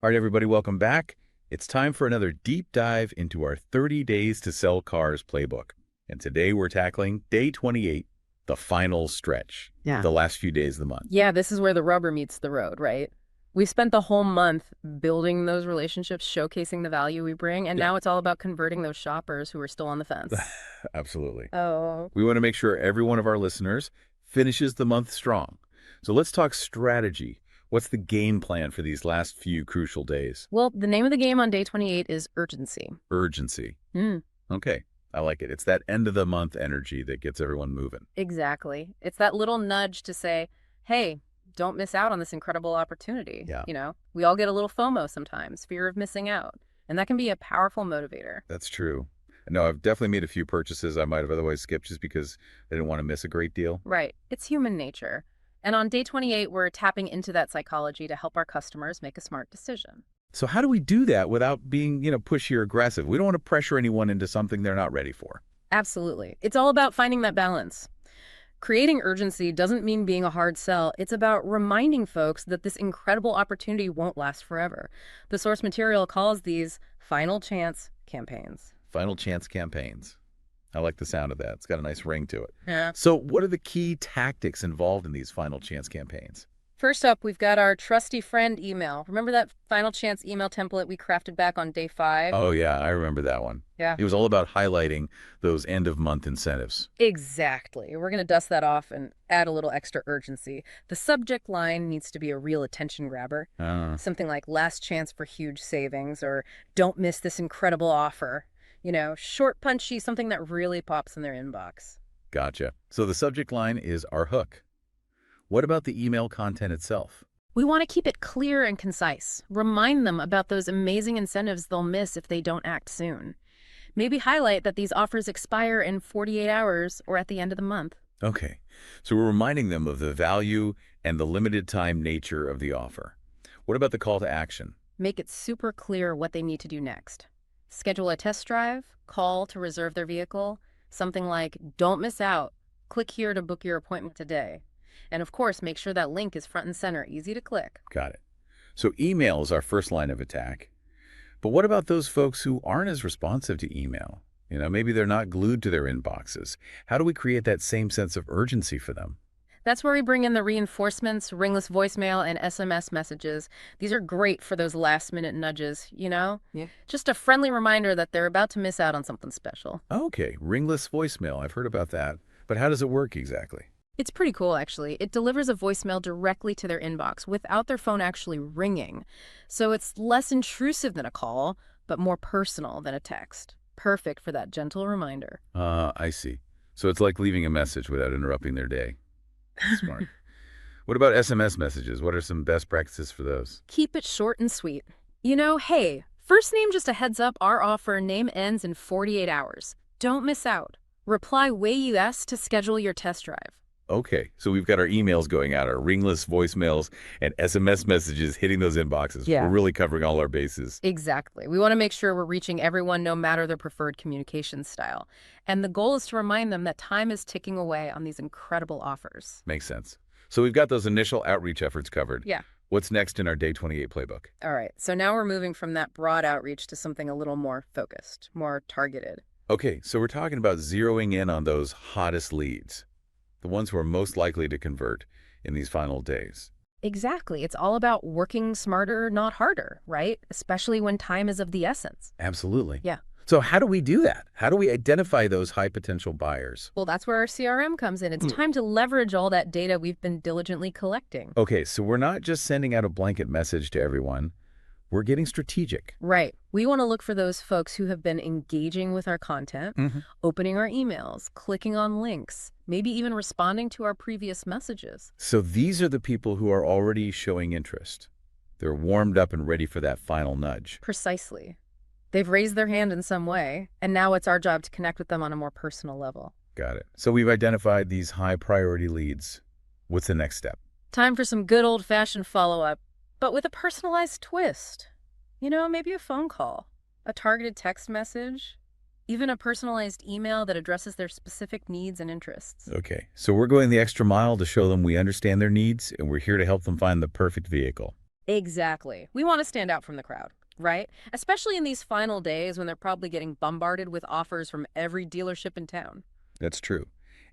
All right, everybody, welcome back. It's time for another deep dive into our 30 Days to Sell Cars playbook. And today we're tackling day 28, the final stretch, Yeah. the last few days of the month. Yeah, this is where the rubber meets the road, right? We spent the whole month building those relationships, showcasing the value we bring, and Yeah. now it's all about converting those shoppers who are still on the fence. Absolutely. Oh. We want to make sure every one of our listeners finishes the month strong. So let's talk strategy. What's the game plan for these last few crucial days? Well, the name of the game on day 28 is urgency. Urgency. Mm, Okay, I like it. It's that end of the month energy that gets everyone moving. exactly. It's that little nudge to say, hey, don't miss out on this incredible opportunity. Yeah. We all get a little FOMO sometimes, fear of missing out. And that can be a powerful motivator. That's true. No, I've definitely made a few purchases I might have otherwise skipped just because I didn't want to miss a great deal. Right. It's human nature. And on day 28, we're tapping into that psychology to help our customers make a smart decision. So how do we do that without being, pushy or aggressive? We don't want to pressure anyone into something they're not ready for. Absolutely. It's all about finding that balance. Creating urgency doesn't mean being a hard sell. It's about reminding folks that this incredible opportunity won't last forever. The source material calls these final chance campaigns. Final chance campaigns. I like the sound of that. It's got a nice ring to it. Yeah. So what are the key tactics involved in these final chance campaigns? First up, we've got our trusty friend email. Remember that final chance email template we crafted back on day 5? Oh, yeah, I remember that one. Yeah. It was all about highlighting those end-of-month incentives. Exactly. We're going to dust that off and add a little extra urgency. The subject line needs to be a real attention grabber. Something like last chance for huge savings or don't miss this incredible offer. Short, punchy, something that really pops in their inbox. Gotcha. So the subject line is our hook. What about the email content itself? We want to keep it clear and concise. Remind them about those amazing incentives they'll miss if they don't act soon. Maybe highlight that these offers expire in 48 hours or at the end of the month. Okay, so we're reminding them of the value and the limited time nature of the offer. What about the call to action? Make it super clear what they need to do next. Schedule a test drive, call to reserve their vehicle, something like, don't miss out, click here to book your appointment today. And of course, make sure that link is front and center, easy to click. Got it. So email is our first line of attack. But what about those folks who aren't as responsive to email? Maybe they're not glued to their inboxes. How do we create that same sense of urgency for them? That's where we bring in the reinforcements, ringless voicemail, and SMS messages. These are great for those last-minute nudges, Yeah. Just a friendly reminder that they're about to miss out on something special. Okay, ringless voicemail. I've heard about that. But how does it work exactly? It's pretty cool, actually. It delivers a voicemail directly to their inbox without their phone actually ringing. So it's less intrusive than a call, but more personal than a text. Perfect for that gentle reminder. I see. So it's like leaving a message without interrupting their day. Smart. What about SMS messages? What are some best practices for those? Keep it short and sweet. Hey, first name just a heads up, our offer name ends in 48 hours. Don't miss out. Reply way US to schedule your test drive. Okay, so we've got our emails going out, our ringless voicemails, and SMS messages hitting those inboxes. Yeah. We're really covering all our bases. Exactly. We want to make sure we're reaching everyone no matter their preferred communication style. And the goal is to remind them that time is ticking away on these incredible offers. Makes sense. So we've got those initial outreach efforts covered. Yeah. What's next in our day 28 playbook? All right. So now we're moving from that broad outreach to something a little more focused, more targeted. Okay, so we're talking about zeroing in on those hottest leads, the ones who are most likely to convert in these final days. Exactly. It's all about working smarter, not harder, right? Especially when time is of the essence. Absolutely. Yeah. So how do we do that? How do we identify those high potential buyers? Well, that's where our CRM comes in. It's time to leverage all that data we've been diligently collecting. Okay, so we're not just sending out a blanket message to everyone. We're getting strategic. Right. We want to look for those folks who have been engaging with our content, opening our emails, clicking on links, maybe even responding to our previous messages. So these are the people who are already showing interest. They're warmed up and ready for that final nudge. Precisely. They've raised their hand in some way, and now it's our job to connect with them on a more personal level. Got it. So we've identified these high priority leads. What's the next step? Time for some good old-fashioned follow-up, but with a personalized twist. Maybe a phone call, a targeted text message, even a personalized email that addresses their specific needs and interests. Okay, so we're going the extra mile to show them we understand their needs and we're here to help them find the perfect vehicle. Exactly. We want to stand out from the crowd, right? Especially in these final days when they're probably getting bombarded with offers from every dealership in town. That's true.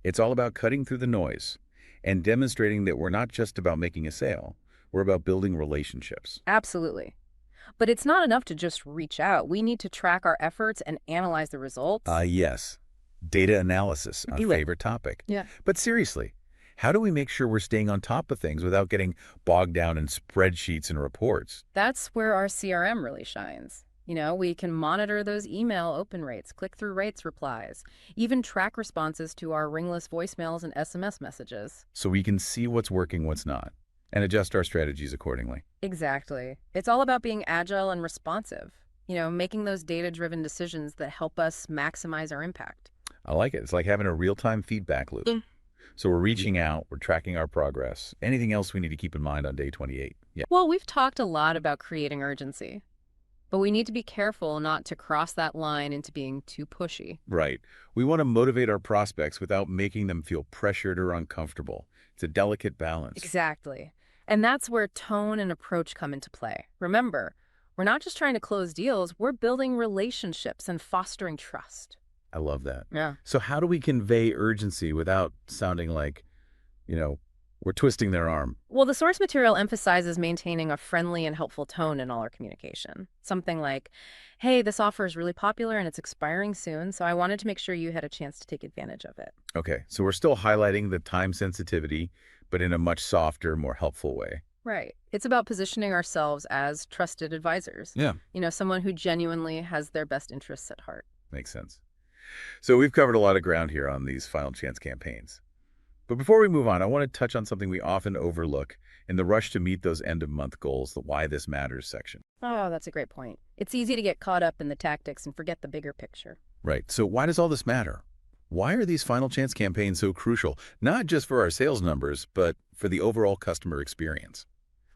It's all about cutting through the noise and demonstrating that we're not just about making a sale. We're about building relationships. Absolutely. But it's not enough to just reach out. We need to track our efforts and analyze the results. Yes. Data analysis, our Anyway. favorite topic. Yeah. But seriously, how do we make sure we're staying on top of things without getting bogged down in spreadsheets and reports? That's where our CRM really shines. We can monitor those email open rates, click-through rates replies, even track responses to our ringless voicemails and SMS messages. So we can see what's working, what's not, and adjust our strategies accordingly. Exactly. It's all about being agile and responsive, making those data-driven decisions that help us maximize our impact. I like it. It's like having a real-time feedback loop. So we're reaching out, we're tracking our progress. Anything else we need to keep in mind on day 28? Yeah. Well, we've talked a lot about creating urgency, but we need to be careful not to cross that line into being too pushy. Right. We want to motivate our prospects without making them feel pressured or uncomfortable. It's a delicate balance. Exactly. And that's where tone and approach come into play. Remember, we're not just trying to close deals, we're building relationships and fostering trust. I love that. Yeah. So how do we convey urgency without sounding like, we're twisting their arm? Well, the source material emphasizes maintaining a friendly and helpful tone in all our communication. Something like, hey, this offer is really popular and it's expiring soon, so I wanted to make sure you had a chance to take advantage of it. Okay, so we're still highlighting the time sensitivity, but in a much softer, more helpful way. Right. It's about positioning ourselves as trusted advisors. Yeah. Someone who genuinely has their best interests at heart. Makes sense. So we've covered a lot of ground here on these final chance campaigns. But before we move on, I want to touch on something we often overlook in the rush to meet those end-of-month goals, the why this matters section. Oh, that's a great point. It's easy to get caught up in the tactics and forget the bigger picture. Right. So why does all this matter? Why are these final chance campaigns so crucial, not just for our sales numbers, but for the overall customer experience?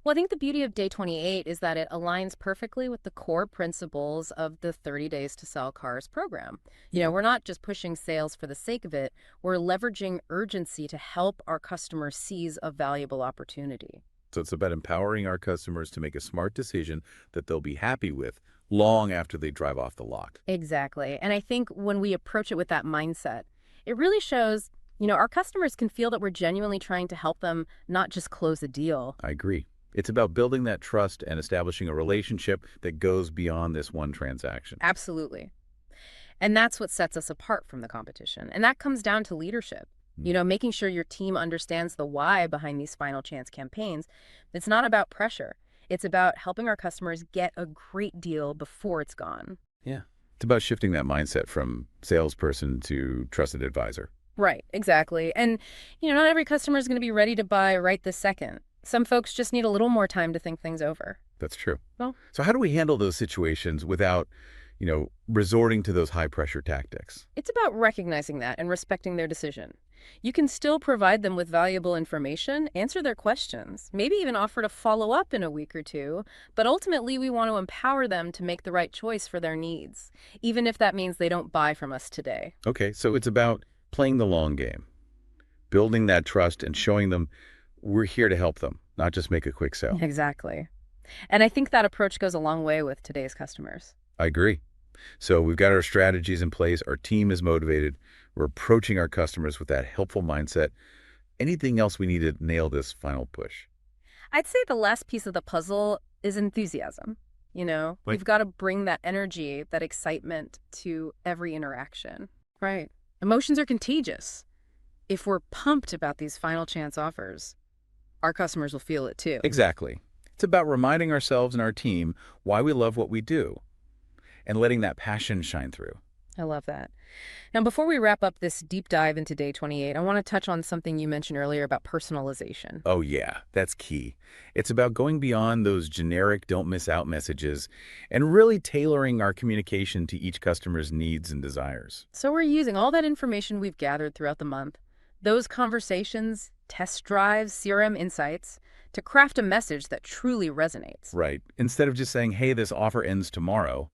Well, I think the beauty of Day 28 is that it aligns perfectly with the core principles of the 30 Days to Sell Cars program. We're not just pushing sales for the sake of it. We're leveraging urgency to help our customers seize a valuable opportunity. So it's about empowering our customers to make a smart decision that they'll be happy with long after they drive off the lot. Exactly. And I think when we approach it with that mindset, it really shows, our customers can feel that we're genuinely trying to help them, not just close a deal. I agree. It's about building that trust and establishing a relationship that goes beyond this one transaction. Absolutely. And that's what sets us apart from the competition. And that comes down to leadership. Making sure your team understands the why behind these final chance campaigns. It's not about pressure. It's about helping our customers get a great deal before it's gone. Yeah. It's about shifting that mindset from salesperson to trusted advisor. Right, exactly. And, not every customer is going to be ready to buy right this second. Some folks just need a little more time to think things over. That's true. Well, so how do we handle those situations without, resorting to those high-pressure tactics? It's about recognizing that and respecting their decision. You can still provide them with valuable information, answer their questions, maybe even offer to follow up in a week or two, but ultimately we want to empower them to make the right choice for their needs, even if that means they don't buy from us today. Okay, so it's about playing the long game, building that trust and showing them we're here to help them, not just make a quick sale. Exactly. And I think that approach goes a long way with today's customers. I agree. So we've got our strategies in place. Our team is motivated. We're approaching our customers with that helpful mindset. Anything else we need to nail this final push? I'd say the last piece of the puzzle is enthusiasm. We've got to bring that energy, that excitement to every interaction. Right. Emotions are contagious. If we're pumped about these final chance offers, our customers will feel it too. Exactly. It's about reminding ourselves and our team why we love what we do and letting that passion shine through. I love that. Now, before we wrap up this deep dive into Day 28, I want to touch on something you mentioned earlier about personalization. Oh, yeah, that's key. It's about going beyond those generic don't miss out messages and really tailoring our communication to each customer's needs and desires. So we're using all that information we've gathered throughout the month, those conversations, test drives, CRM insights, to craft a message that truly resonates. Right. Instead of just saying, hey, this offer ends tomorrow,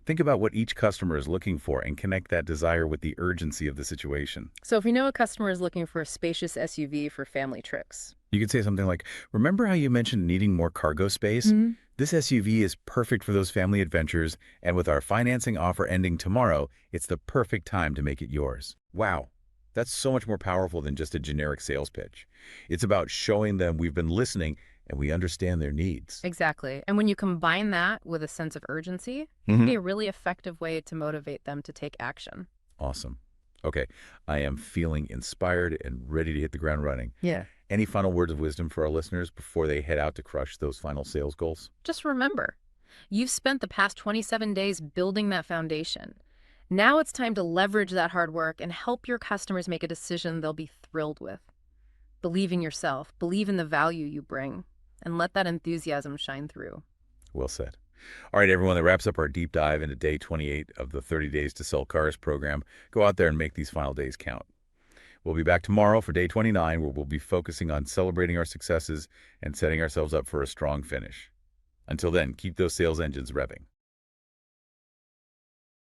Think about what each customer is looking for and connect that desire with the urgency of the situation. So if we know a customer is looking for a spacious SUV for family trips. You could say something like, remember how you mentioned needing more cargo space? This SUV is perfect for those family adventures, and with our financing offer ending tomorrow, it's the perfect time to make it yours. Wow, that's so much more powerful than just a generic sales pitch. It's about showing them we've been listening and we understand their needs. Exactly. And when you combine that with a sense of urgency, it can hmm be a really effective way to motivate them to take action. Awesome. Okay, I am feeling inspired and ready to hit the ground running. Yeah. Any final words of wisdom for our listeners before they head out to crush those final sales goals? Just remember, you've spent the past 27 days building that foundation. Now it's time to leverage that hard work and help your customers make a decision they'll be thrilled with. Believe in yourself, believe in the value you bring, and let that enthusiasm shine through. Well said. All right, everyone, that wraps up our deep dive into day 28 of the 30 Days to Sell Cars program. Go out there and make these final days count. We'll be back tomorrow for day 29, where we'll be focusing on celebrating our successes and setting ourselves up for a strong finish. Until then, keep those sales engines revving.